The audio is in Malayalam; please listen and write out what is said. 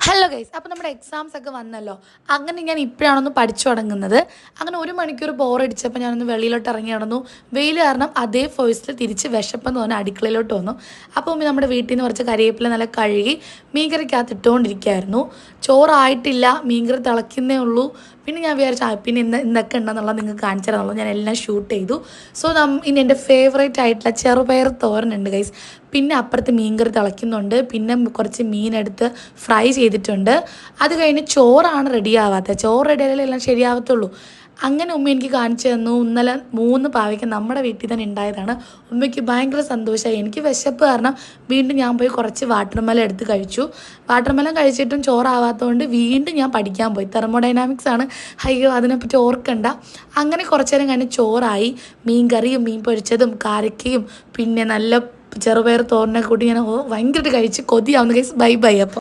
ഹലോ ഗൈസ്, അപ്പോൾ നമ്മുടെ എക്സാംസ് ഒക്കെ വന്നല്ലോ. അങ്ങനെ ഞാൻ ഇപ്പോഴാണൊന്ന് പഠിച്ചു തുടങ്ങുന്നത്. അങ്ങനെ 1 മണിക്കൂർ ബോറടിച്ചപ്പോൾ ഞാനൊന്ന് വെളിയിലോട്ട് ഇറങ്ങി നടന്നു. വെയിൽ കാരണം അതേ ഫോഴ്സിൽ തിരിച്ച് വിശപ്പെന്ന് പറഞ്ഞാൽ അടുക്കളയിലോട്ട് വന്നു. അപ്പോൾ നമ്മുടെ വീട്ടിൽ നിന്ന് കുറച്ച് കരിവേപ്പില നല്ല കഴുകി മീൻകറിക്കകത്ത് ഇട്ടുകൊണ്ടിരിക്കുകയായിരുന്നു. ചോറായിട്ടില്ല, മീൻകറി തിളയ്ക്കുന്നേ ഉള്ളൂ. പിന്നെ ഞാൻ വിചാരിച്ചു പിന്നെ ഇന്നൊക്കെ ഉണ്ടെന്നുള്ളത് നിങ്ങൾക്ക് കാണിച്ചു തരാനുള്ളൂ. ഞാൻ എല്ലാം ഷൂട്ട് ചെയ്തു. സോ ഇനി എൻ്റെ ഫേവറേറ്റ് ആയിട്ടുള്ള ചെറുപയർ തോരനുണ്ട് ഗൈസ്. പിന്നെ അപ്പുറത്ത് മീൻകറി തിളയ്ക്കുന്നുണ്ട്. പിന്നെ കുറച്ച് മീനെടുത്ത് ഫ്രൈ ചെയ്തിട്ടുണ്ട്. അത് കഴിഞ്ഞ് ചോറാണ് റെഡി ആവാത്തത്. ചോറ് റെഡി ആയാലേ എല്ലാം ശരിയാവത്തുള്ളൂ. അങ്ങനെ ഉമ്മ എനിക്ക് കാണിച്ചു തന്നു. ഇന്നലെ 3 പാവയ്ക്ക നമ്മുടെ വീട്ടിൽ തന്നെ ഉണ്ടായതാണ്. ഉമ്മയ്ക്ക് ഭയങ്കര സന്തോഷമായി. എനിക്ക് വിശപ്പ് കാരണം വീണ്ടും ഞാൻ പോയി കുറച്ച് വാട്ടർമെലൻ എടുത്ത് കഴിച്ചു. വാട്ടർമെലൻ കഴിച്ചിട്ടും ചോറാവാത്തതുകൊണ്ട് വീണ്ടും ഞാൻ പഠിക്കാൻ പോയി. തെർമോഡൈനാമിക്സ് ആണ്. അയ്യോ, അതിനെപ്പറ്റി ഓർക്കണ്ട. അങ്ങനെ കുറച്ച് നേരം കഴിഞ്ഞ് ചോറായി. മീൻ കറിയും മീൻ പൊരിച്ചതും കാരക്കയും പിന്നെ നല്ല ചെറുപയർ തോരനൊക്കെ കൂട്ടി ഞാൻ ഭയങ്കരമായിട്ട് കഴിച്ച് കൊതിയാവുന്ന കേസ്. ബൈ ബൈ അപ്പോൾ.